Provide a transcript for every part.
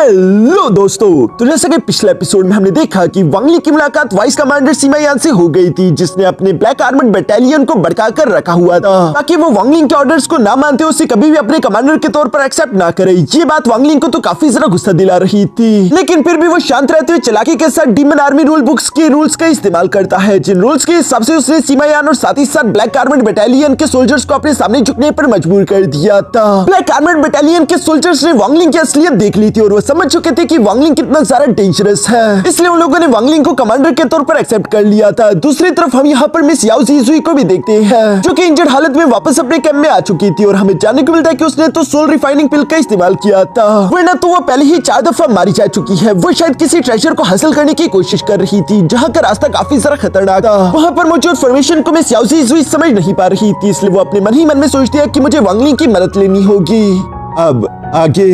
Hello दोस्तों, तो जैसे कि पिछले एपिसोड में हमने देखा कि वांगली की मुलाकात वाइस कमांडर सीमा यान से हो गई थी, जिसने अपने ब्लैक आर्मर्ड बटालियन को भड़का कर रखा हुआ था ताकि वो वांगलिंग के ऑर्डर्स को ना मानते उसे कभी भी अपने कमांडर के तौर पर एक्सेप्ट ना करे। ये बात वांगलिंग को तो काफी ज्यादा गुस्सा दिला रही थी, लेकिन फिर भी वो शांत रहते हुए चालाकी के साथ डीमन आर्मी रूल बुक्स के रूल्स का इस्तेमाल करता है, जिन रूल्स के हिसाब से उसने सीमा यान और साथ ही साथ ब्लैक आर्मर्ड बटालियन के सोल्जर्स को अपने सामने झुकने पर मजबूर कर दिया था। ब्लैक आर्मर्ड बटालियन के सोल्जर्स ने वांगलिंग की असलियत देख ली थी और वो समझ चुके थे कि वांगलिंग कितना ज्यादा डेंजरस है, इसलिए उन लोगों ने वांगलिंग को कमांडर के तौर पर एक्सेप्ट कर लिया था। दूसरी तरफ हम यहाँ पर मिस याओ जीजुई को भी देखते हैं, जो कि इंजर्ड हालत में वापस अपने कैंप में आ चुकी थी और हमें जानने को मिलता है कि उसने तो सोल रिफाइनिंग पिल का इस्तेमाल किया था, वरना तो वो पहले ही 4 दफा मारी जा चुकी है। वो शायद किसी ट्रेजर को हासिल करने की कोशिश कर रही थी, जहाँ का रास्ता काफी ज्यादा खतरनाक था। वहाँ पर मौजूद फॉर्मेशन को मिस याओ जीजुई समझ नहीं पा रही थी, इसलिए वो अपने मन ही मन में सोचती है कि मुझे वांगलिंग की मदद लेनी होगी। अब आगे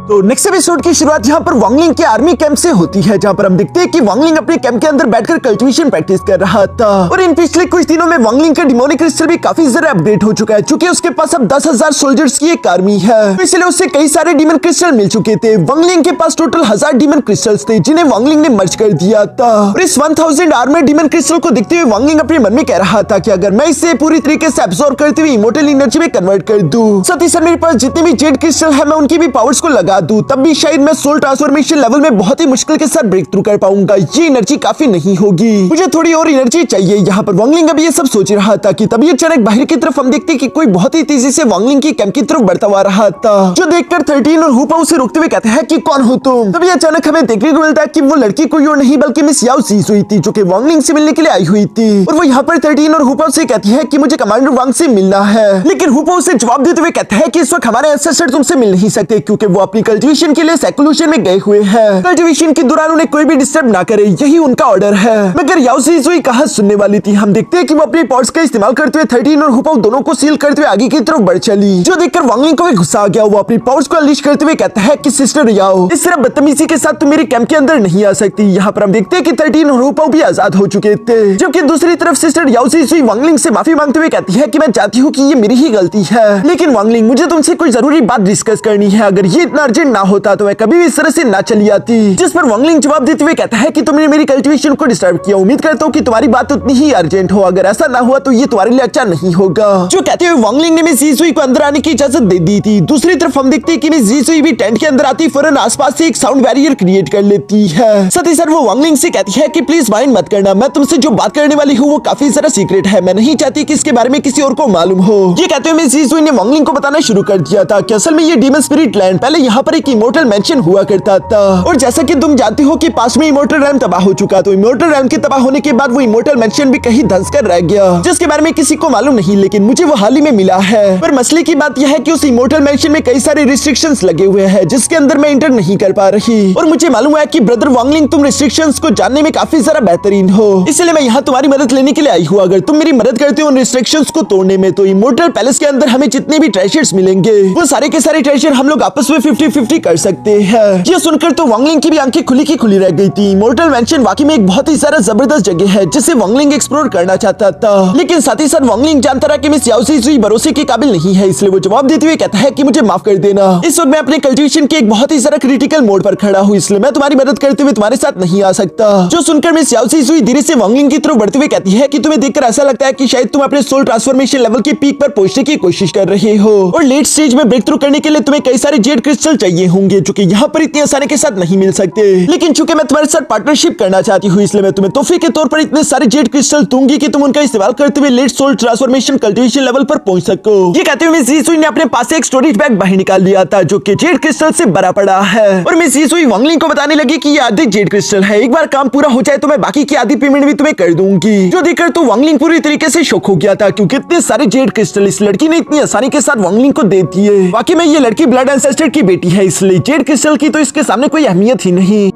तो नेक्स्ट एपिसोड की शुरुआत यहाँ पर वांगलिंग के आर्मी कैंप से होती है, जहाँ पर हम देखते हैं कि वांगलिंग अपने कैंप के अंदर बैठकर कल्टीवेशन प्रैक्टिस कर रहा था और इन पिछले कुछ दिनों में वांगलिंग का डिमोनिक क्रिस्टल भी काफी ज्यादा अपडेट हो चुका है, क्योंकि उसके पास अब 10,000 सोल्जर्स की एक आर्मी है, इसलिए उससे कई सारे डीमन क्रिस्टल मिल चुके थे। वांगलिंग के पास टोटल 1000 डीमन क्रिस्टल्स थे, जिन्हें वांगलिंग ने मर्ज कर दिया था और इस 1000 आर्मर डीमन क्रिस्टल को देखते हुए वांगलिंग अपने मन में कह रहा था कि अगर मैं इसे पूरी तरीके से एब्सॉर्ब करते हुए इमोर्टल एनर्जी में कन्वर्ट कर दूं, साथ ही साथ मेरे पास जितने भी जेड क्रिस्टल है मैं उनकी भी पावर्स को लगा दूं, तब भी शायद मैं सोल ट्रांसफॉर्मेशन लेवल में बहुत ही मुश्किल के साथ ब्रेक थ्रू कर पाऊंगा। ये एनर्जी काफी नहीं होगी, मुझे थोड़ी और एनर्जी चाहिए। यहाँ पर वांगलिंग अभी ये सब सोच रहा था कि तभी अचानक बाहर की तरफ हम देखते कि कोई बहुत ही तेजी से वांगलिंग की कैंप की तरफ बढ़ता हुआ रहा था, जो देखकर 13 और हुपा उसे रोकते हुए कहते हैं कि कौन हो तुम। तभी अचानक हमें देखने को मिलता है कि वो लड़की कोई और नहीं बल्कि मिस याओ जीजुई थी, जो कि वांगलिंग से मिलने के लिए आई हुई थी और वो यहाँ पर 13 और हुपा से कहती है कि मुझे कमांडर वांग से मिलना है, लेकिन हुपा उसे जवाब देते हुए कहते हैं कि इस वक्त हमारे एंसेस्टर तुमसे मिल नहीं सकते, क्योंकि वो अपनी कल्टीवेशन के लिए सेक्लूशन में गए हुए हैं। कल्टीवेशन के दौरान उन्हें कोई भी डिस्टर्ब ना करे, यही उनका ऑर्डर है। मगर याओ जीजुई कहाँ सुनने वाली थी। हम देखते हैं कि वो अपने पॉड्स का इस्तेमाल करते हुए 13 और हुपा दोनों को सील करते हुए आगे की तरफ बढ़ चली, जो देखकर वांगलिंग को भी गुस्सा आ गया। वो अपनी पावर्स को अनलीश करते हुए कहता है कि सिस्टर याओ, इस तरह बदतमीजी के साथ तुम मेरे कैंप के अंदर नहीं आ सकती। यहाँ पर हम देखते हैं कि 13 और हुपा भी आजाद हो चुके थे, जबकि दूसरी तरफ सिस्टर याओ जीजुई वांगलिंग से माफी मांगते हुए कहती है कि मैं चाहती हूँ कि ये मेरी ही गलती है, लेकिन वांगलिंग मुझे तुमसे कोई जरूरी बात डिस्कस करनी है। अगर ये इतना अर्जेंट ना होता तो मैं कभी भी इस तरह से ना चली आती। जिस पर वांगलिंग जवाब देते हुए कहता है कि तुमने मेरी कल्टीवेशन को डिस्टर्ब किया, उम्मीद करता हूँ कि तुम्हारी बात उतनी ही अर्जेंट हो, अगर ऐसा ना हुआ तो ये तुम्हारे लिए अच्छा नहीं होगा। जो कहते हुए वांगलिंग ने मिस जीजुई को अंदर आने की इजाजत दे दी थी। दूसरी तरफ हम देखते हैं कि मिस जीजुई भी टेंट के अंदर आती फौरन आसपास से एक साउंड बैरियर क्रिएट कर लेती है। साथ ही साथ वो वांगलिंग से कहती है कि प्लीज माइंड मत करना, मैं तुमसे जो बात करने वाली हूँ वो काफी सारा सीक्रेट है, मैं नहीं चाहती कि इसके बारे में किसी और को मालूम हो। ये कहते हुए मिस जीजुई ने वांगलिंग को बताना शुरू कर दिया था कि असल में ये डीमन स्पिरिट लैंड पहले यहाँ पर एक इमोर्टल मेंशन हुआ करता था, और जैसा कि तुम जानते हो कि पास में इमोर्टल रैम तबाह हो चुका, तो इमोर्टल रैम के तबाह होने के बाद वो इमोर्टल मेंशन भी कहीं धंस कर रह गया, जिसके बारे में किसी को मालूम नहीं, लेकिन मुझे वो हाल ही में मिला है। पर मसले की बात यह है कि उस इमोर्टल मेंशन में कई सारे रिस्ट्रिक्शंस लगे हुए हैं, जिसके अंदर मैं इंटर नहीं कर पा रही, और मुझे मालूम है कि ब्रदर वांगलिंग तुम रिस्ट्रिक्शंस को जानने में काफी ज्यादा बेहतरीन हो, इसलिए मैं यहाँ तुम्हारी मदद लेने के लिए आई हूँ। अगर तुम मेरी मदद करते हो उन रिस्ट्रिक्शंस को तोड़ने में, तो इमोर्टल पैलेस के अंदर हमें जितने भी ट्रेजर्स मिलेंगे वो सारे के सारे ट्रेजर हम लोग आपस में 50-50 कर सकते हैं। ये सुनकर तो वांगलिंग की भी आंखें खुली की खुली रह गई थी। इमोर्टल मेंशन वाकई में एक बहुत ही सारा जबरदस्त जगह है, जिसे वांगलिंग एक्सप्लोर करना चाहता था, लेकिन साथ ही साथ वांगलिंग जानता रहा कि मिस याओ जीजुई भरोसे के काबिल नहीं है, इसलिए वो जवाब देते हुए कहता है कि मुझे माफ कर देना, इस वक्त मैं अपने कल्टीवेशन के एक बहुत ही सारा क्रिटिकल मोड पर खड़ा हूँ, इसलिए मैं तुम्हारी मदद करते हुए तुम्हारे साथ नहीं आ सकता। जो सुनकर मिस याओ जीजुई धीरे से वांगलिंग की तरफ बढ़ते हुए कहती है कि तुम्हें देखकर ऐसा लगता है कि शायद तुम अपने सोल ट्रांसफॉर्मेशन लेवल के पीक पर पहुंचने की कोशिश कर रहे हो, और लेट स्टेज में ब्रेक थ्रू करने के लिए तुम्हें कई सारे जेड क्रिस्टल चाहिए होंगे, जो कि यहाँ पर इतनी आसानी के साथ नहीं मिल सकते, लेकिन चूंकि मैं तुम्हारे साथ पार्टनरशिप करना चाहती हूँ, इसलिए मैं तुम्हें तोहफे के तौर पर इतने सारे जेड क्रिस्टल दूंगी कि तुम उनका इस्तेमाल करते हुए let soul transformation cultivation level पर पहुंच सको। ये कहते हुए मिस जीजुई ने अपने पास से एक स्टोरेज बैग बाहर निकाल लिया था, जो कि जेड क्रिस्टल से भरा पड़ा है, और मिस जीजुई वांगलिंग को बताने लगी कि ये आधे जेड क्रिस्टल है, एक बार काम पूरा हो जाए तो मैं बाकी की आधी पेमेंट भी तुम्हें कर दूंगी। जो देखकर तो वांगलिंग पूरी तरीके से शॉक हो गया था, क्योंकि इतने सारे जेड क्रिस्टल इस लड़की ने इतनी आसानी के साथ वांगलिंग को दे दिए। बाकी में ये लड़की ब्लड एंसेस्टर की बेटी है, इसलिए जेड क्रिस्टल की तो इसके सामने कोई अहमियत ही नहीं।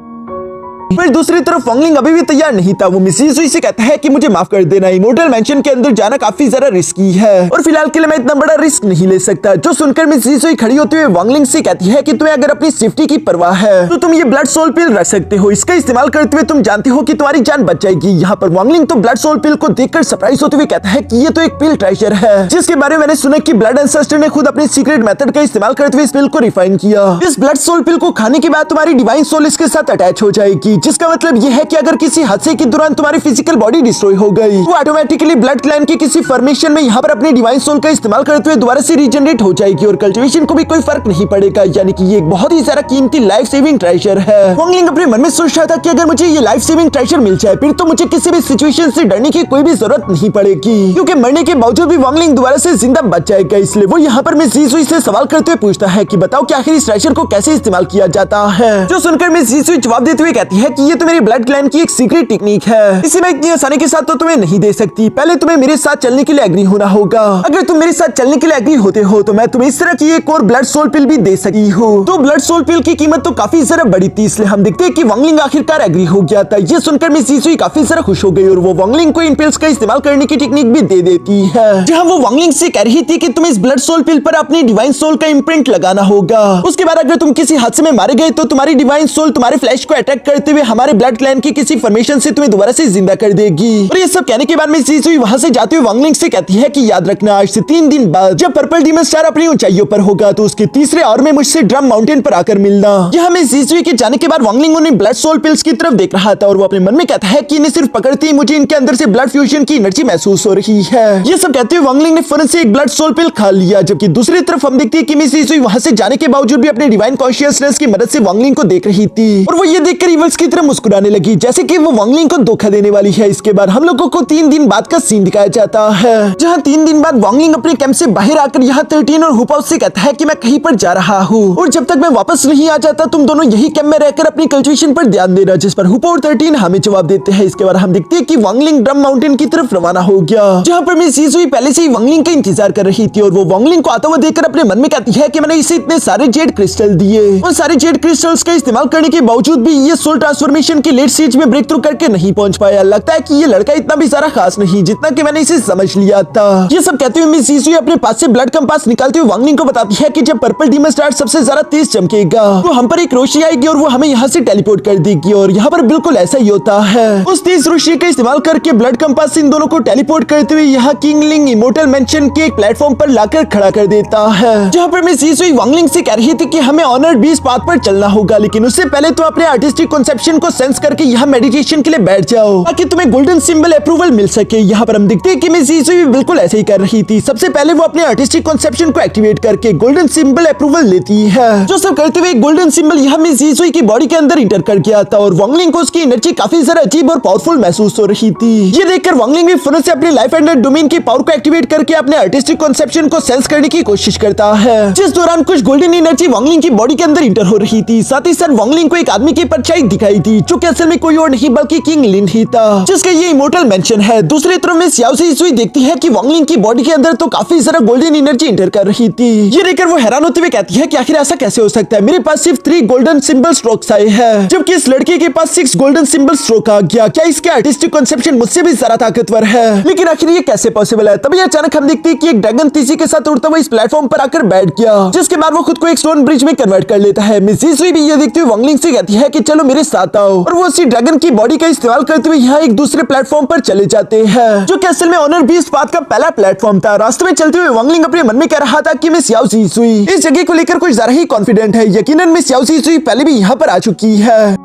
पर दूसरी तरफ वांगलिंग अभी भी तैयार नहीं था। वो मिस यीजुई से कहता है कि मुझे माफ कर देना, इमोर्टल मैंशन के अंदर जाना काफी ज्यादा रिस्की है और फिलहाल के लिए मैं इतना बड़ा रिस्क नहीं ले सकता। जो सुनकर मिस यीजुई खड़ी होते हुए वांगलिंग से कहती है कि तुम्हें अगर अपनी सेफ्टी की परवाह है तो तुम ये ब्लड सोल पिल रख सकते हो, इसका इस्तेमाल करते हुए तुम जानते हो कि तुम्हारी जान बच जाएगी। यहाँ पर वांगलिंग तो ब्लड सोल पिल को देखकर सरप्राइज होते हुए कहता है कि ये तो एक पिल ट्रेजर है जिसके बारे में मैंने सुना कि ब्लड एंसेस्टर ने खुद अपने सीक्रेट मेथड का इस्तेमाल करते हुए इस पिल को रिफाइन किया। इस ब्लड सोल पिल को खाने के बाद तुम्हारी डिवाइन सोल इसके साथ अटैच हो जाएगी, जिसका मतलब यह है कि अगर किसी हादसे के दौरान तुम्हारी फिजिकल बॉडी डिस्ट्रॉय हो गई तो ऑटोमेटिकली ब्लड क्लैन की किसी फॉर्मेशन में यहाँ पर अपनी डिवाइन सोल का इस्तेमाल करते हुए दोबारा से रीजनरेट हो जाएगी और कल्टिवेशन को भी कोई फर्क नहीं पड़ेगा। यानी कि ये एक बहुत ही ज्यादा कीमती लाइफ सेविंग ट्रेजर है। वांगलिंग अपने मन में सोच रहा था कि अगर मुझे ये लाइफ सेविंग ट्रेजर मिल जाए फिर तो मुझे किसी भी सिचुएशन से डरने की कोई भी जरूरत नहीं पड़ेगी, क्योंकि मरने के बावजूद भी वांगलिंग दोबारा से जिंदा बच जाएगा। इसलिए वो यहाँ पर मिस यीजुई से सवाल करते हुए पूछता है कि बताओ कि आखिर इस ट्रेजर को कैसे इस्तेमाल किया जाता है। जो सुनकर मिस यीजुई जवाब देते हुए कहती है कि ये तो मेरी ब्लड क्लैन की एक सीक्रेट टेक्निक है, इसे मैं इतनी आसानी के साथ तो तुम्हें नहीं दे सकती। पहले तुम्हें मेरे साथ चलने के लिए एग्री होना होगा। अगर तुम मेरे साथ चलने के लिए एग्री होते हो तो मैं तुम्हें इस तरह की एक और ब्लड सोल पिल भी दे सकती हूँ। तो ब्लड सोल पिल की कीमत तो काफी ज्यादा बड़ी थी, इसलिए हम देखते हैं कि वांगलिंग आखिरकार एग्री हो गया था। ये सुनकर मिस यीजुई काफी ज्यादा खुश हो गई और वो वांगलिंग को इन पिल्स का इस्तेमाल करने की टेक्निक भी दे देती है, जहाँ वो वांगलिंग से कह रही थी कि तुम इस ब्लड सोल पिल पर अपनी डिवाइन सोल का इम्प्रिंट लगाना होगा। उसके बाद अगर तुम किसी हादसे में मारे गए तो तुम्हारी डिवाइन सोल तुम्हारे फ्लैश को अटैक करते हुए हमारे ब्लड क्लैन की किसी फॉर्मेशन से तुम्हें दोबारा से जिंदा कर देगी। और ये सब कहने के बाद मिस यीजुई वहां से जाते हुए वांगलिंग से कहती है कि याद रखना आज से 3 दिन बाद जब पर्पल डीमन स्टार अपनी ऊंचाइयों पर होगा तो उसके तीसरे आवर में मुझसे ड्रम माउंटेन पर आकर मिलना। यहाँ मिस यीजुई के जाने के बाद वांगलिंग उन्हें ब्लड सोल पिल्स की तरफ देख रहा था और वो अपने मन में कहता है कि इन्हें सिर्फ पकड़ते ही मुझे इनके अंदर से ब्लड फ्यूजन की एनर्जी महसूस हो रही है। ये सब कहते हुए वांगलिंग ने फौरन से एक ब्लड सोल पिल खा लिया, जबकि दूसरी तरफ हम देखते हैं कि मिस यीजुई वहां से जाने के बावजूद भी अपने डिवाइन कॉन्शियसनेस की मदद से वांगलिंग को देख रही थी और वो ये देखकर इवल्स की तरह मुस्कुराने लगी जैसे कि वो वांगलिंग को धोखा देने वाली है। इसके बाद हम लोगों को 3 दिन बाद का सीन दिखाया जाता है, जहाँ 3 दिन बाद वांगलिंग अपने कैंप से बाहर आकर यहाँ 13 और हुपाओ से कहता है कि मैं कहीं पर जा रहा हूँ और जब तक मैं वापस नहीं आ जाता तुम दोनों यही कैंप में रहकर अपनी कल्टिवेशन पर ध्यान देना। जिस पर हुपाओ और 13 हमें जवाब देते हैं। इसके बाद हम देखते हैं कि वांगलिंग ड्रम माउंटेन की तरफ रवाना हो गया, जहाँ पर मिस यीजुई पहले से ही वांगलिंग का इंतजार कर रही थी और वो वांगलिंग को आता हुआ देखकर अपने मन में कहती है कि मैंने इसे इतने सारे जेड क्रिस्टल दिए और सारे जेड क्रिस्टल्स का इस्तेमाल करने के बावजूद भी ये सोल ट्रांसफॉर्मेशन के लेट स्टेज में ब्रेक थ्रू करके नहीं पहुंच पाया। लगता है कि ये लड़का इतना भी सारा खास नहीं जितना कि मैंने इसे समझ लिया था। ये सब कहते हुए मिस यीजुई अपने पास से ब्लड कंपास निकालते हुए वांगलिंग को बताती है कि जब पर्पल डीमन स्टार सबसे ज्यादा तेज चमकेगा तो हम पर एक रोशनी आएगी और वो हमें यहाँ से टेलीपोर्ट कर देगी और यहाँ पर बिल्कुल ऐसा ही होता है। उस तेज रोशनी का इस्तेमाल करके ब्लड कंपास इन दोनों को टेलीपोर्ट करते हुए यहाँ किंगलिंग इमोर्टल मेंशन के एक प्लेटफॉर्म पर लाकर खड़ा कर देता है, जहाँ पर मिस यीजुई वांगलिंग से कह रही थी कि हमें ऑनर 20 पाथ पर चलना होगा, लेकिन उससे पहले तो अपने आर्टिस्टिक कॉन्सेप्शन को सेंस करके यहाँ मेडिटेशन के लिए बैठ जाओ ताकि तुम्हें गोल्डन सिंबल अप्रूवल मिल सके। यहाँ पर हम देखते हैं कि मिस यीजुई बिल्कुल ऐसे ही कर रही थी। सबसे पहले वो अपने आर्टिस्टिक कॉन्सेप्शन को एक्टिवेट करके गोल्डन सिंबल अप्रूवल लेती है, जो सब करते हुए गोल्डन सिंबल यहाँ मिस यीजुई की बॉडी के अंदर इंटर कर गया था और वांगलिंग को उसकी एनर्जी काफी ज्यादा अजीब और पावरफुल महसूस हो रही थी। ये देखकर वांगलिंग भी फौरन से अपने लाइफ एंड डोमेन की पावर को एक्टिवेट करके अपने आर्टिस्टिक कॉन्सेप्शन को सेंस करने की कोशिश करता है, जिस दौरान कुछ गोल्डन एनर्जी वांगलिंग की बॉडी के अंदर इंटर हो रही थी। साथ ही साथ वांगलिंग को एक आदमी की परछाई दिखाई दी जो कि असल में कोई और नहीं बल्कि किंग लिन ही था, जिसका ये इमोर्टल मेंशन है। दूसरी तरफ मिस याओसी यीजुई देखती है कि वांगलिंग की बॉडी के अंदर तो काफी ज्यादा गोल्डन एनर्जी इंटर कर रही थी। ये देखकर वो हैरान होते हुए कहती है कि आखिर ऐसा कैसे हो सकता है, मेरे पास सिर्फ 3 गोल्डन सिंबल स्ट्रोक्स आए हैं जबकि इस लड़के के पास 6 गोल्डन सिंबल स्ट्रोक आ गया। क्या इसके आर्टिस्टिक कॉन्सेप्शन मुझसे भी ज्यादा ताकतवर है? लेकिन आखिर ये कैसे पॉसिबल है? तभी अचानक हम देखते हैं कि एक ड्रैगन तेजी के साथ उड़ता हुआ इस प्लेटफॉर्म पर आकर बैठ गया, जिसके बाद वो खुद को एक स्टोन ब्रिज में कन्वर्ट कर लेता है। मिस यीजुई भी ये देखते हुए वांगलिंग से कहती है कि चलो मेरे साथ आओ और वो उसी ड्रैगन की बॉडी का इस्तेमाल करते हुए यहाँ एक दूसरे प्लेटफॉर्म पर चले जाते हैं, जो कि असल में ऑनर 20 पाथ का पहला प्लेटफॉर्म था। रास्ते में चलते हुए वांगलिंग अपने मन में कह रहा था कि मिस याओसी यीजुई इस जगह को लेकर कुछ ज्यादा ही कॉन्फिडेंट है। यकीनन मिस याओसी यीजुई पहले भी यहाँ पर आ चुकी है,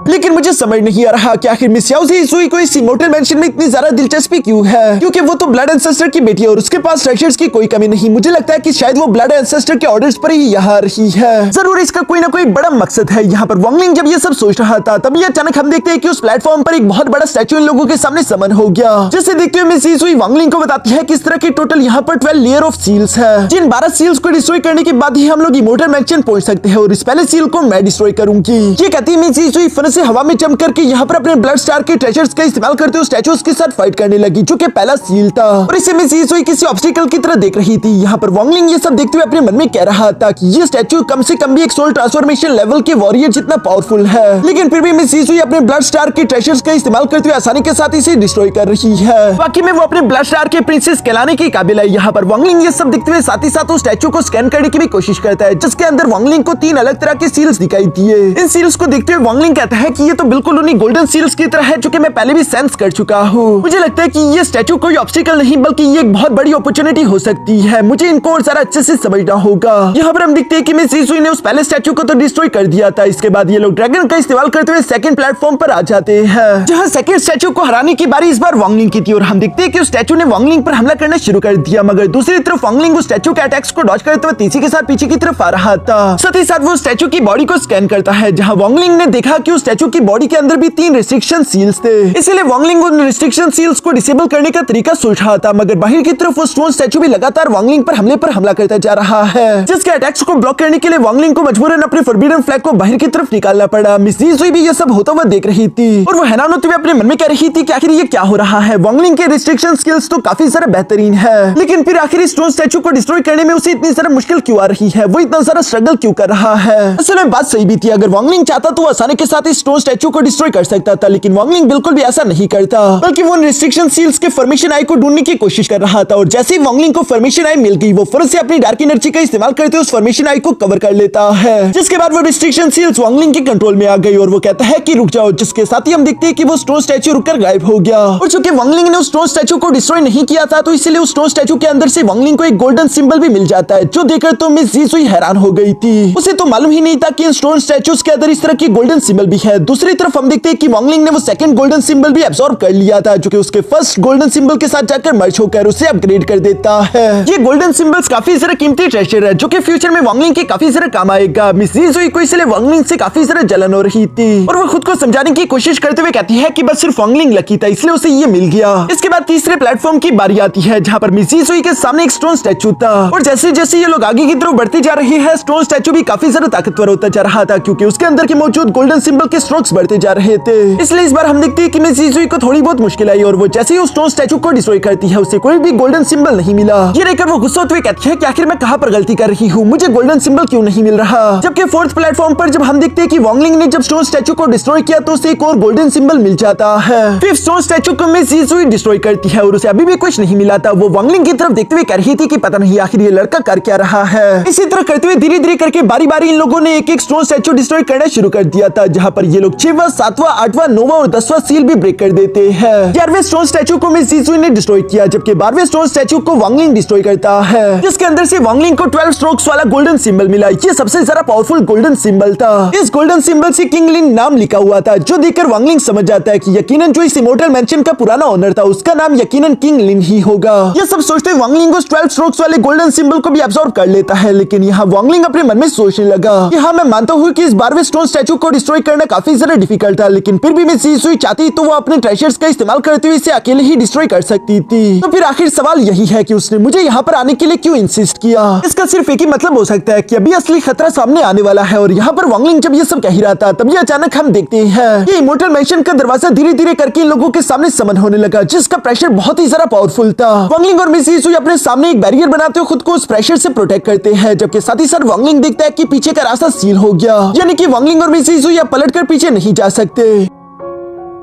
लेकिन मुझे समझ नहीं आ रहा कि आखिर मिस याओसी यीजुई को इस इमोर्टल मेंशन में इतनी ज्यादा दिलचस्पी क्यों है, क्योंकि वो तो ब्लड एंसेस्टर की बेटी है और उसके पास ट्रेजर्स की कोई कमी नहीं। मुझे लगता है कि शायद वो ब्लड एंसेस्टर के ऑर्डर्स पर ही यहाँ आ रही है। जरूर इसका कोई ना कोई बड़ा मकसद है। यहाँ पर वांगलिंग जब ये सब सोच रहा था तभी अचानक हम देखते हैं कि उस प्लेटफॉर्म पर एक बहुत बड़ा स्टैचू इन लोगों के सामने समन हो गया, जिसे देखते हुए मिस यीजुई वांगलिंग को बताती है कि इस तरह के टोटल यहाँ पर 12 लेयर ऑफ सील्स है, जिन 12 सील्स को डिस्ट्रॉय करने के बाद ही हम लोग इमोर्टल मेंशन पहुंच सकते हैं और इस पहले सील को मैं डिस्ट्रॉय करूंगी। ये कहती है मिस यीजुई फन से हवा में जंप करके यहाँ पर अपने ब्लड स्टार के ट्रेजर्स का इस्तेमाल करते हुए स्टैचूज के साथ फाइट करने लगी, जो कि पहला सील था। और इसे मिस यीजुई किसी ऑब्स्टिकल की तरह देख रही थी। यहाँ पर वांगलिंग ये सब देखते हुए अपने मन में कह रहा था कि ये स्टैचू कम से कम भी एक सोल ट्रांसफॉर्मेशन लेवल के वॉरियर जितना पावरफुल है, लेकिन फिर भी मिस यीजुई अपने ब्लड स्टार के ट्रेजर्स का इस्तेमाल करते हुए आसानी के साथ इसे डिस्ट्रॉय कर रही है। बाकी में वो अपने ब्लड स्टार के प्रिंसेस कहलाने के काबिल है। यहाँ पर वांगलिंग ये सब देखते हुए साथ ही साथ वो स्टैचू को स्कैन करने की भी कोशिश करता है, जिसके अंदर वांगलिंग को 3 अलग तरह के सील्स दिखाई दिए। इन सील्स को देखते हुए वांगलिंग कहता है कि ये तो बिल्कुल उन्हीं गोल्डन सील्स की तरह है जो कि मैं पहले भी सेंस कर चुका हूँ। मुझे लगता है कि ये स्टैचू कोई ऑब्स्टिकल नहीं बल्कि ये एक बहुत बड़ी अपॉर्चुनिटी हो सकती है। मुझे इनको और ज्यादा अच्छे से समझना होगा। यहाँ पर हम देखते हैं कि मिस यीजुई ने उस पहले स्टैचू को तो डिस्ट्रॉय कर दिया था। इसके बाद ये लोग ड्रैगन का इस्तेमाल करते हुए सेकंड प्लेटफॉर्म पर आ जाते हैं, जहाँ सेकंड स्टैचू को हराने की बारी इस बार वांगलिंग की थी। और हम देखते हैं कि उस स्टैचू ने वांगलिंग पर हमला करना शुरू कर दिया, मगर दूसरी तरफ वांगलिंग उस स्टैचू के अटैक्स को डॉज करते हुए तेजी के साथ पीछे की तरफ आ रहा था। साथ ही साथ वो स्टैचू की बॉडी को स्कैन करता है, जहाँ वांगलिंग ने देखा कि उस स्टैचू की बॉडी के अंदर भी 3 रिस्ट्रिक्शन सील्स थे। इसलिए वांगलिंग उन रिस्ट्रिक्शन सील्स को डिसेबल करने का तरीका सोच रहा था, मगर बाहर की तरफ वो स्टोन स्टैचू भी लगातार वांगलिंग पर हमला करता जा रहा है, जिसके अटैक्स को ब्लॉक करने के लिए वांगलिंग को मजबूरन अपने फॉरबिडन फ्लैग को बाहर की तरफ निकालना पड़ा। मिस यीजुई भी ये सब होता हुआ देख रही थी और वो हैरान होते हुए अपने मन में कह रही थी कि आखिर ये क्या हो रहा है। वांगलिंग के रिस्ट्रिक्शन स्किल्स तो काफी सारा बेहतरीन है, लेकिन फिर आखिर स्टोन स्टैचू को डिस्ट्रॉय करने में उसे इतनी सारा मुश्किल क्यों आ रही है, वो इतना सारा स्ट्रगल क्यों कर रहा है। असल में बात सही भी थी, अगर वांगलिंग चाहता तो आसानी के साथ इस स्टोन स्टैचू को डिस्ट्रॉय कर सकता था, लेकिन वांगलिंग बिल्कुल भी ऐसा नहीं करता, बल्कि वो रिस्ट्रिक्शन सील्स के फॉर्मेशन आई को ढूंढने की कोशिश कर रहा था। और जैसे ही वांगलिंग को फॉर्मेशन आई मिल गई, वो फौरन से अपनी डार्क एनर्जी का इस्तेमाल करते हुए उस फॉर्मेशन आई को कवर कर लेता है, जिसके बाद वो रिस्ट्रिक्शन सील्स वांगलिंग के कंट्रोल में आ गई और वो कहता है कि रुक जाओ, जिसके साथ ही हम देखते हैं कि वो स्टोन स्टैचू रुककर गायब हो गया। और चूंकि वांगलिंग ने उस स्टोन स्टैचू को डिस्ट्रॉय नहीं किया था, तो इसलिए उस स्टोन स्टैचू के अंदर से वांगलिंग को एक गोल्डन सिंबल भी मिल जाता है, जो देखकर तो मिस यीजुई हैरान हो गई थी। उसे तो मालूम ही नहीं था कि इन स्टोन स्टैचूज के अंदर इस तरह की गोल्डन सिंबल भी है। दूसरी तरफ हम देखते हैं कि वांगलिंग ने वो सेकंड गोल्डन सिंबल भी एब्सॉर्ब कर लिया था, जो कि उसके फर्स्ट गोल्डन सिंबल के साथ जाकर मर्ज होकर उसे अपग्रेड कर देता है। ये गोल्डन सिंबल्स काफी सारा कीमती ट्रेजर है, जो कि फ्यूचर में वांगलिंग के काफी सारा काम आएगा। मिस यीजुई को इसलिए वांगलिंग से काफी सारा जलन हो रही थी और वो खुद को समझाने की कोशिश करते हुए कहती है कि बस सिर्फ वांगलिंग लकी था, इसलिए उसे ये मिल गया। इसके बाद तीसरे प्लेटफॉर्म की बारी आती है, जहाँ पर मिस यीजुई के सामने एक स्टोन स्टैचू था और जैसे जैसे ये लोग आगे की तरफ बढ़ते जा रहे हैं, स्टोन स्टैचू भी काफी ज्यादा ताकतवर होता जा रहा था, क्योंकि उसके अंदर के मौजूद गोल्डन सिंबल के स्ट्रोक्स बढ़ते जा रहे थे। इसलिए इस बार हम देखते हैं कि मिस यीजुई को थोड़ी बहुत मुश्किल आई और वो जैसे ही उस स्टोन स्टैचू को डिस्ट्रॉय करती है, उसे कोई भी गोल्डन सिंबल नहीं मिला। ये देखकर वो गुस्सा होते हुए कहती है कि आखिर मैं कहां पर गलती कर रही हूँ, मुझे गोल्डन सिंबल क्यों नहीं मिल रहा। जबकि फोर्थ प्लेटफॉर्म पर जब हम देखते हैं कि वांगलिंग ने जब स्टोन स्टैचू को डिस्ट्रॉय किया, तो उसे एक और गोल्डन सिंबल मिल जाता है। फिफ्थ स्टोन स्टैचू को मिस यीजुई डिस्ट्रॉय करती है और उसे अभी भी कुछ नहीं मिला था। वो वांगलिंग की तरफ देखते हुए कह रही थी कि पता नहीं आखिर ये लड़का कर क्या रहा है। इसी तरह करते हुए धीरे धीरे करके बारी बारी इन लोगों ने एक एक स्टोन स्टैचू डिस्ट्रॉय करना शुरू कर दिया था, जहाँ पर ये लोग 6वां, 7वां, 8वां, 9वां और 10वां सील भी ब्रेक कर देते हैं। 11वें स्टोन स्टैचू को मिस यीजुई ने डिस्ट्रॉय किया, जबकि 12वें स्टोन स्टैचू को वांगलिंग डिस्ट्रॉय करता है, जिसके अंदर से वांगलिंग को 12 स्ट्रोक्स वाला गोल्डन सिंबल मिला। ये सबसे ज्यादा पावरफुल गोल्डन सिंबल था। इस गोल्डन सिंबल से किंग लिन नाम लिखा हुआ था, जो देखकर वांगलिंग समझ जाता है कि यकीनन जो इस इमोर्टल मैंशन का पुराना ओनर था, उसका नाम यकीनन किंग लिन ही होगा। ये सब सोचते वांगलिंग उस 12 स्ट्रोक्स वाले गोल्डन सिंबल को भी अब्सॉर्ब कर लेता है, लेकिन यहाँ वांगलिंग अपने मन में सोचने लगा कि हाँ, मैं मानता हूँ कि इस 12वें स्टोन स्टैचू को डिस्ट्रॉय करना काफी ज्यादा डिफिकल्ट था, लेकिन फिर भी मिस यीजुई चाहती तो वो अपने ट्रेजर्स का इस्तेमाल करते हुए इसे अकेले ही डिस्ट्रॉय कर सकती थी। तो फिर आखिर सवाल यही है कि उसने मुझे यहाँ पर आने के लिए क्यों इंसिस्ट किया। इसका सिर्फ एक ही मतलब हो सकता है कि अभी असली खतरा सामने आने वाला है। और यहाँ पर वांगलिंग जब ये सब कह रहा था, तभी अचानक हम देखते हैं कि इमोर्टल मैंशन का दरवाजा धीरे धीरे करके इन लोगों के सामने समन होने लगा, जिसका प्रेशर बहुत ही ज्यादा पावरफुल था। वांगलिंग और मिस यीजुई अपने सामने एक बैरियर बनाते हुए खुद को उस प्रेशर से प्रोटेक्ट करते हैं, जबकि साथ ही साथ वांगलिंग देखता है कि पीछे का रास्ता सील हो गया, यानी कि वांगलिंग और मिस यीजुई अब पलटकर पीछे नहीं जा सकते।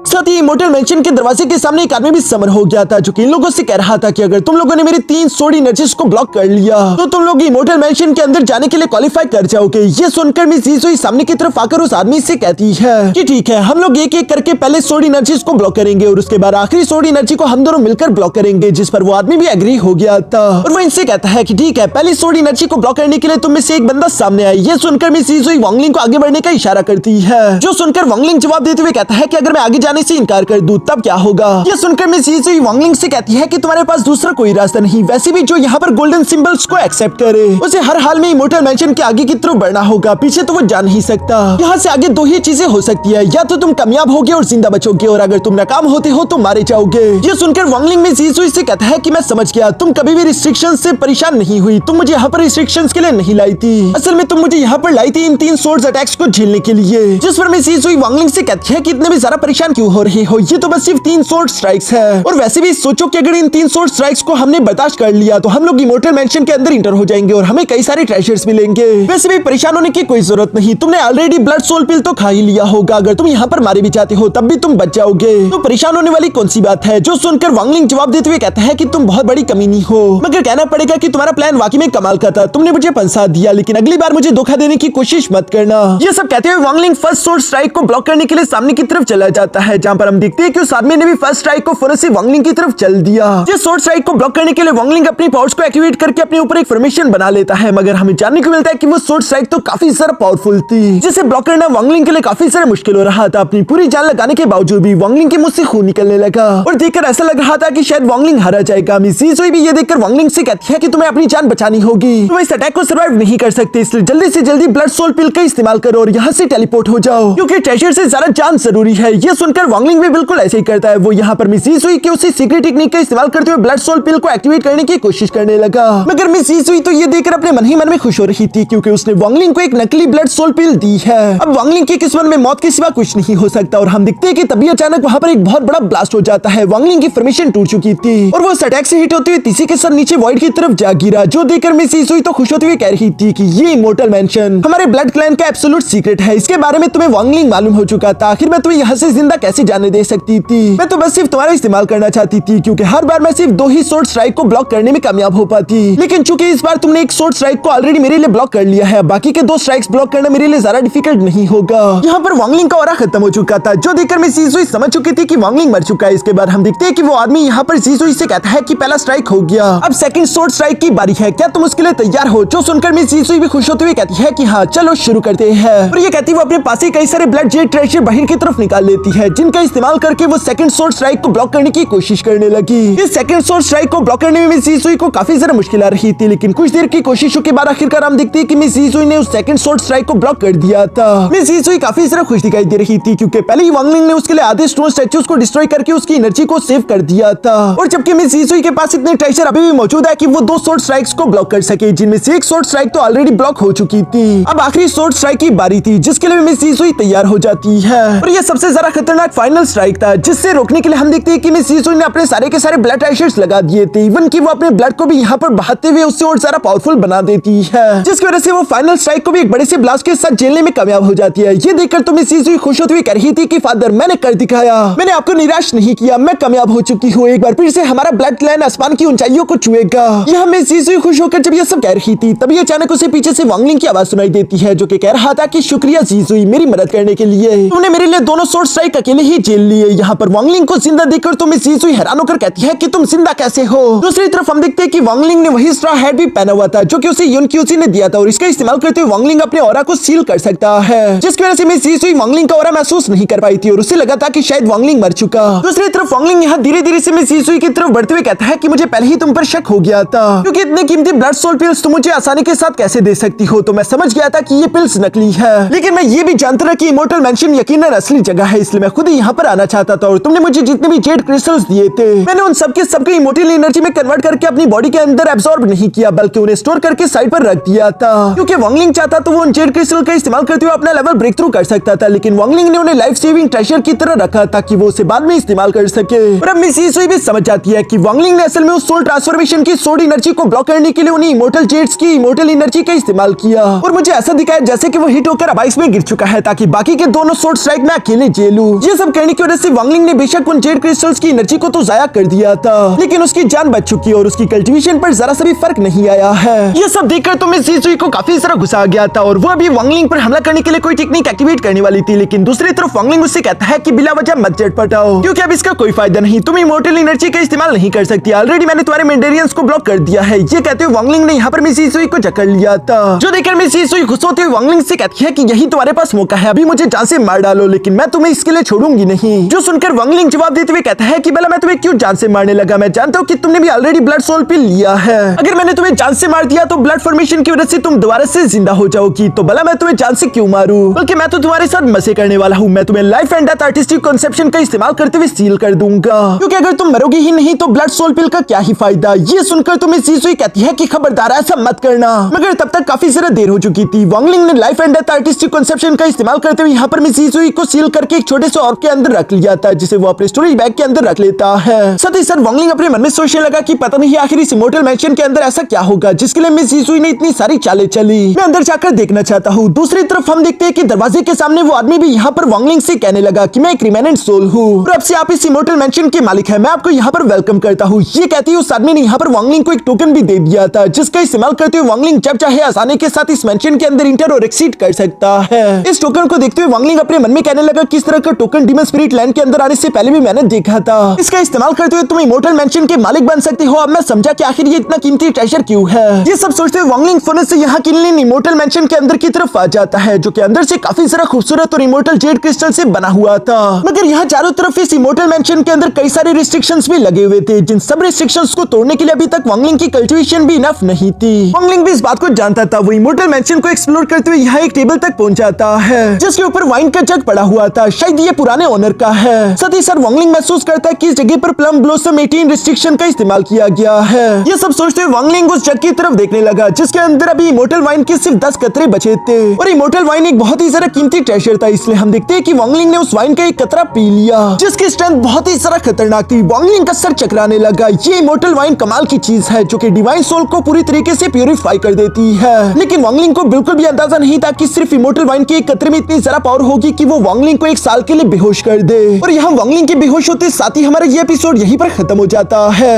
साथ ही इमोर्टल मैंशन के दरवाजे के सामने एक आदमी भी समर हो गया था, जो कि इन लोगों से कह रहा था कि अगर तुम लोगों ने मेरी 3 सोड एनर्जीज को ब्लॉक कर लिया, तो तुम लोग इमोर्टल मैंशन के अंदर जाने के लिए क्वालिफाई कर जाओगे। ये सुनकर मिस यीजुई सामने की तरफ आकर उस आदमी से कहती है कि ठीक है, हम लोग एक एक करके पहले सोड एनर्जीज को ब्लॉक करेंगे और उसके बाद आखिरी सोड एनर्जी को हम दोनों मिलकर ब्लॉक करेंगे। जिस पर वो आदमी भी एग्री हो गया था और वो इनसे कहता है कि ठीक है, पहली सोड एनर्जी को ब्लॉक करने के लिए तुम में से एक बंदा सामने आए। ये सुनकर मिस यीजुई वांगलिंग को आगे बढ़ने का इशारा करती है, जो सुनकर वांगलिंग जवाब देते हुए कहता है कि अगर मैं आगे जाने जाने से इनकार कर दूं तब क्या होगा। ये सुनकर मिस यीजुई वांगलिंग से कहती है कि तुम्हारे पास दूसरा कोई रास्ता नहीं, वैसे भी जो यहाँ पर गोल्डन सिंबल्स को एक्सेप्ट करे उसे हर हाल में इमोर्टल मैंशन के आगे की तरफ बढ़ना होगा, पीछे तो वो जा नहीं सकता। यहाँ से आगे दो ही चीजें हो सकती है, या तो तुम कामयाब होगे और जिंदा बचोगे और अगर तुम नाकाम होते हो तो मारे जाओगे। ये सुनकर वांगलिंग मिस यीजुई से कहता है कि मैं समझ गया, तुम कभी भी रिस्ट्रिक्शंस से परेशान नहीं हुई, तुम मुझे यहाँ पर रिस्ट्रिक्शंस के लिए नहीं लाई थी, असल में तुम मुझे यहाँ पर लाई थी इन 3 सोर्स अटैक्स को झेलने के लिए। जिस पर मिस यीजुई वांगलिंग से कहती है कि इतने भी ज्यादा परेशान क्यों हो रहे हो, ये तो बस सिर्फ 3 सोर्स स्ट्राइक्स है और वैसे भी सोचो कि अगर इन 3 सोर्स स्ट्राइक्स को हमने बर्दाश्त कर लिया तो हम लोग इमोर्टल मैंशन के अंदर इंटर हो जाएंगे और हमें कई सारे ट्रेजर्स मिलेंगे। वैसे भी परेशान होने की कोई जरूरत नहीं, तुमने ऑलरेडी ब्लड सोल पिल तो खा ही लिया होगा, अगर तुम यहाँ पर मारे भी जाते हो तब भी तुम बच जाओगे, तो परेशान होने वाली कौन सी बात है। जो सुनकर वांगलिंग जवाब देते हुए कहता है कि तुम बहुत बड़ी कमीनी हो, मगर कहना पड़ेगा कि तुम्हारा प्लान वाकई में कमाल का था, तुमने मुझे फंसा दिया, लेकिन अगली बार मुझे धोखा देने की कोशिश मत करना। ये सब कहते हुए वांगलिंग फर्स्ट सोर्स स्ट्राइक को ब्लॉक करने के लिए सामने की तरफ चला जाता है, जहाँ पर हम देखते हैं कि उस आदमी ने भी फर्स्ट स्ट्राइक को फौरन से वांगलिंग की तरफ चल दिया। ये सोर्स स्ट्राइक को ब्लॉक करने के लिए वांगलिंग अपनी पावर्स को एक्टिवेट करके अपने ऊपर एक फॉर्मेशन बना लेता है, मगर हमें जानने को मिलता है कि वो सोर्स स्ट्राइक तो काफी ज्यादा पावरफुल थी, जिसे ब्लॉक करना वांगलिंग के लिए काफी ज्यादा मुश्किल हो रहा था। अपनी पूरी जान लगाने के बावजूद भी वांगलिंग के मुंह से खून निकलने लगा और देखकर ऐसा लग रहा था कि शायद वांगलिंग हारा जाएगा। मिस यीजुई भी ये देखकर वांगलिंग से कहती है कि तुम्हें अपनी जान बचानी होगी, तुम इस अटैक को सर्वाइव नहीं कर सकते, इसलिए जल्दी से जल्दी ब्लड सोल पिल का इस्तेमाल करो और यहाँ से टेलीपोर्ट हो जाओ, क्योंकि ट्रेजर से ज्यादा जान जरूरी है। ये सुनकर वांगलिंग भी बिल्कुल ऐसे ही करता है, वो यहाँ पर मिस यीजुई के उसी सीक्रेट टेक्निक का इस्तेमाल करते हुए ब्लड सोल पिल को एक्टिवेट करने की कोशिश करने लगा, मगर मिस यीजुई तो ये देखकर अपने मन ही मन में खुश हो रही थी, क्योंकि उसने वांगलिंग को एक नकली ब्लड सोल पिल दी है। अब वांगलिंग की किस्मत में मौत के सिवा कुछ नहीं हो सकता और हम देखते हैं कि तभी अचानक वहाँ पर एक बहुत बड़ा ब्लास्ट हो जाता है। वांगलिंग की फॉर्मेशन टूट चुकी थी और वो उस अटैक से हिट होते हुए तीसरे के साथ नीचे वॉइड की तरफ जा गिरा, जो देखकर मिस यीजुई तो खुश होते हुए कह रही थी कि ये इमोर्टल मैंशन हमारे ब्लड क्लैन का एब्सोल्यूट सीक्रेट है, इसके बारे में तुम्हें वांगलिंग मालूम हो चुका था, आखिर मैं तुम्हें यहाँ से जिंदा कैसे जाने दे सकती थी, मैं तो बस सिर्फ तुम्हारा इस्तेमाल करना चाहती थी, क्योंकि हर बार मैं सिर्फ 2 ही सोर्स स्ट्राइक को ब्लॉक करने में कामयाब हो पाती, लेकिन चूंकि इस बार तुमने एक सोर्स स्ट्राइक को ऑलरेडी मेरे लिए ब्लॉक कर लिया है, बाकी के 2 स्ट्राइक्स ब्लॉक करना मेरे लिए ज्यादा डिफिकल्ट नहीं होगा। यहाँ पर वांगलिंग का ऑरा खत्म हो चुका था, जो देखकर मिस यीजुई समझ चुकी थी कि वांगलिंग मर चुका है। इसके बाद हम देखते हैं कि वो आदमी यहाँ पर यीजुई से कहता है कि पहला स्ट्राइक हो गया, अब सेकंड सोर्स स्ट्राइक की बारी है, क्या तुम उसके लिए तैयार हो। जो सुनकर मिस यीजुई भी खुश होते हुए कहती है कि हाँ चलो शुरू करते हैं, और ये कहती वो अपने पास ही कई सारे ब्लड जेट ट्रेजर बाहर की तरफ निकाल लेती है, जिनका इस्तेमाल करके वो सेकंड सोर्स स्ट्राइक को ब्लॉक करने की कोशिश करने लगी। इस सेकंड सोर्स स्ट्राइक को ब्लॉक करने में मिस यीजुई को काफी ज्यादा मुश्किल आ रही थी, लेकिन कुछ देर की कोशिशों के बाद आखिरकार हम देखते हैं कि मिस यीजुई ने उस सेकंड सोर्स स्ट्राइक को ब्लॉक कर दिया था। मिस यीजुई काफी ज्यादा खुश दिखाई दे रही थी, क्योंकि पहले ही वांगलिंग ने उसके लिए आधे स्टोन स्टैच्यूज को डिस्ट्रॉय करके उसकी एनर्जी को सेव कर दिया था, और जबकि मिस यीजुई के पास इतने ट्रेजर अभी भी मौजूद है कि वो 2 सोर्स स्ट्राइक्स को ब्लॉक कर सके, जिनमें से एक सोर्स स्ट्राइक तो ऑलरेडी ब्लॉक हो चुकी थी। अब आखिरी सोर्स स्ट्राइक की बारी थी, जिसके लिए मिस यीजुई तैयार हो जाती है, और ये सबसे ज्यादा खतरनाक फाइनल स्ट्राइक था, जिससे रोकने के लिए हम देखते हैं कि मिस यीजुई ने अपने सारे के सारे ब्लड ट्रेजर्स लगा दिए थे, इवन कि वो अपने ब्लड को भी यहाँ पर बहाते हुए उससे और ज्यादा पावरफुल बना देती है, जिसकी वजह से वो फाइनल स्ट्राइक को भी एक बड़े से ब्लास्ट के साथ झेलने में कामयाब हो जाती है। ये देखकर तो मिस यीजुई खुश होती हुई कह रही थी कि फादर मैंने कर दिखाया, मैंने आपको निराश नहीं किया, मैं कामयाब हो चुकी हूँ, एक बार फिर से हमारा ब्लड क्लैन आसमान की ऊंचाइयों को छुएगा। यहाँ मिस यीजुई खुश होकर जब ये सब कह रही थी, तभी अचानक उसे पीछे से वांगलिंग की आवाज सुनाई देती है, जो कि कह रहा था कि शुक्रिया यीजुई मेरी मदद करने के लिए, तुमने मेरे लिए 2 सोर्स स्ट्राइक अकेले ही झेल लिए। यहाँ पर वांगलिंग को जिंदा देखकर तो मिस यीजुई हैरान होकर कहती है कि तुम जिंदा कैसे हो। दूसरी तरफ हम देखते हैं कि वांगलिंग ने वही स्ट्रॉ हैट भी पहना हुआ था, जो कि उसे युन क्यूजी ने दिया था, और इसका इस्तेमाल करते हुए वांगलिंग अपने ऑरा को सील कर सकता है, जिसकी वजह से मिस यीजुई वांगलिंग का ऑरा महसूस नहीं कर पाई थी और उसे लगा था कि शायद वांगलिंग मर चुका। दूसरी तरफ वांगलिंग यहाँ धीरे धीरे से मिस यीजुई की तरफ बढ़ते हुए कहता है कि मुझे पहले ही तुम पर शक हो गया था, क्योंकि इतने कीमती ब्लड सोल पिल्स तुम मुझे आसानी के साथ कैसे दे सकती हो, तो मैं समझ गया था कि ये पिल्स नकली है, लेकिन मैं ये भी जानता था कि इमोर्टल मैंशन यकीनन असली जगह है, इसलिए मैं खुद ही यहाँ पर आना चाहता था, और तुमने मुझे जितने भी जेड क्रिस्टल्स दिए थे मैंने उन सबके सबको इमोर्टल एनर्जी में कन्वर्ट करके अपनी बॉडी के अंदर एब्सॉर्ब नहीं किया, बल्कि उन्हें स्टोर करके साइड पर रख दिया था, क्योंकि वांगलिंग चाहता तो वो उन जेड क्रिस्टल का इस्तेमाल करते हुए अपना लेवल ब्रेक थ्रू कर सकता था, लेकिन वांगलिंग ने उन्हें लाइफ सेविंग ट्रेजर की तरह रखा ताकि वो उसे बाद में इस्तेमाल कर सके। और अब मिस यीजुई भी समझ जाती है कि वांगलिंग ने असल में उस सोल ट्रांसफॉर्मेशन की सोल एनर्जी को ब्लॉक करने के लिए उन्हें इमोर्टल जेड्स की इमोर्टल एनर्जी का इस्तेमाल किया, और मुझे ऐसा दिखाया जैसे कि वो हिट होकर अब आइस में गिर चुका है, ताकि बाकी के 2 सोल स्ट्राइक मैं अकेले झेलूं। ये सब करने की वजह से वांगलिंग ने बेशक उन जेड क्रिस्टल्स की एनर्जी को तो जाया कर दिया था, लेकिन उसकी जान बच चुकी और उसकी कल्टीवेशन पर जरा सा भी फर्क नहीं आया है। ये सब देखकर तो मिस यीजुई को काफी सारा गुस्सा आ गया था, और वो अभी वांगलिंग पर हमला करने के लिए कोई टेक्निक एक्टिवेट करने वाली थी, लेकिन दूसरी तरफ वांगलिंग उससे कहता है कि बिला वजह मत झटपटाओ, क्योंकि अब इसका कोई फायदा नहीं, तुम इमोर्टल एनर्जी का इस्तेमाल नहीं कर सकती, ऑलरेडी मैंने तुम्हारे मेंडेरियंस को ब्लॉक कर दिया है। ये कहते हुए वांगलिंग ने यहाँ पर मिस यीजुई को जकड़ लिया था, जो देखकर मिस यीजुई गुस्सा होते हुए वांगलिंग से कहती है कि यही तुम्हारे पास मौका है, अभी मुझे जान से मार डालो, लेकिन मैं तुम्हें इसके लिए छोड़ूंगा छोड़ूंगी नहीं। जो सुनकर वांगलिंग जवाब देते हुए कहता है कि भला मैं तुम्हें क्यों जान से मारने लगा, मैं जानता हूँ कि तुमने भी ऑलरेडी ब्लड सोल पिल लिया है। अगर मैंने तुम्हें जान से मार दिया तो ब्लड फॉर्मेशन की वजह से तुम दोबारा से जिंदा हो जाओगी, तो भला मैं तुम्हें जान से क्यों मारूं, बल्कि मैं तो तुम्हारे साथ मजे करने वाला हूँ। मैं तुम्हें life and death artistic conception का इस्तेमाल करते हुए सील कर दूंगा, क्योंकि अगर तुम मरोगे ही नहीं तो ब्लड सोल पिल का क्या ही फायदा। ये सुनकर तुम्हें जीजुई कहती है कि खबरदार ऐसा मत करना, मगर तब तक काफी ज्यादा देर हो चुकी थी। वांगलिंग ने life and death artistic conception का इस्तेमाल करते हुए यहाँ पर मिस जीजुई को सील करके एक छोटे से ऑर्ब के अंदर रख लिया था, जिसे वो अपने स्टोरेज बैग के अंदर रख लेता है। साथ ही साथ वांगलिंग अपने मन में सोचने लगा कि पता नहीं आखिर इस इमोर्टल मैंशन के अंदर ऐसा क्या होगा जिसके लिए मिस जीजुई ने इतनी सारी चालें चली। मैं अंदर जाकर देखना चाहता हूँ। दूसरी तरफ हम देखते हैं कि दरवाजे के सामने वो आदमी भी यहाँ पर वांगलिंग से कहने लगा कि मैं एक रिमेनेंट सोल हूँ और अब से आप इस इमोर्टल मैंशन के मालिक है, मैं आपको यहाँ पर वेलकम करता हूँ। ये कहती है उस आदमी ने यहाँ पर वांगलिंग को एक टोकन भी दे दिया था, जिसका इस्तेमाल करते हुए वांगलिंग जब चाहे आसानी के साथ इस मैंशन के अंदर इंटर और एक्सिट कर सकता है। इस टोकन को देखते हुए वांगलिंग अपने मन में कहने लगा कि इस तरह का टोकन डीमन स्पिरिट लैंड के अंदर आने से पहले भी मैंने देखा था। इसका इस्तेमाल करते हुए तुम इमोर्टल मैंशन के मालिक बन सकते हो। अब मैं समझा कि आखिर ये इतना कीमती ट्रेजर क्यों है। ये सब सोचते हुए वांगलिंग फौरन से यहाँ किनलिन इमोर्टल मैंशन के अंदर की तरफ आ जाता है, जो कि अंदर से काफी ज्यादा खूबसूरत और इमोर्टल जेड क्रिस्टल से बना हुआ था। मगर यहाँ चारों तरफ इस इमोर्टल मैंशन के अंदर कई सारे रिस्ट्रिक्शंस भी लगे हुए थे, जिन सब रिस्ट्रिक्शंस को तोड़ने के लिए अभी तक वांगलिंग की कल्टीवेशन भी इनफ नहीं थी। वांगलिंग भी इस बात को जानता था। वो इमोर्टल मैंशन को एक्सप्लोर करते हुए यहाँ एक टेबल तक पहुंच जाता है, जिसके ऊपर वाइन का जग पड़ा हुआ था। शायद ये पुराने ओनर का है। साथ ही साथ वांगलिंग महसूस करता है कि इस जगह पर प्लम ब्लॉसम 18 रिस्ट्रिक्शन का इस्तेमाल किया गया है। ये सब सोचते हुए वांगलिंग उस जग की तरफ देखने लगा, जिसके अंदर अभी इमोर्टल वाइन के सिर्फ 10 कतरे बचे थे और इमोर्टल वाइन एक बहुत ही ज्यादा कीमती ट्रेजर था। इसलिए हम देखते हैं कि वांगलिंग ने उस वाइन का एक कतरा पी लिया, जिसकी स्ट्रेंथ बहुत ही ज्यादा खतरनाक थी। वांगलिंग का सर चकराने लगा। ये इमोर्टल वाइन कमाल की चीज है, जो कि डिवाइन सोल को पूरी तरीके से प्यूरिफाई कर देती है। लेकिन वांगलिंग को बिल्कुल भी अंदाजा नहीं था कि सिर्फ इमोर्टल वाइन के एक कतरे में इतनी ज्यादा पावर होगी कि वो वांगलिंग को 1 साल के लिए बेहोश कर दे। और यहाँ वांगलिंग के बेहोश होते साथ ही हमारा ये एपिसोड यहीं पर खत्म हो जाता है।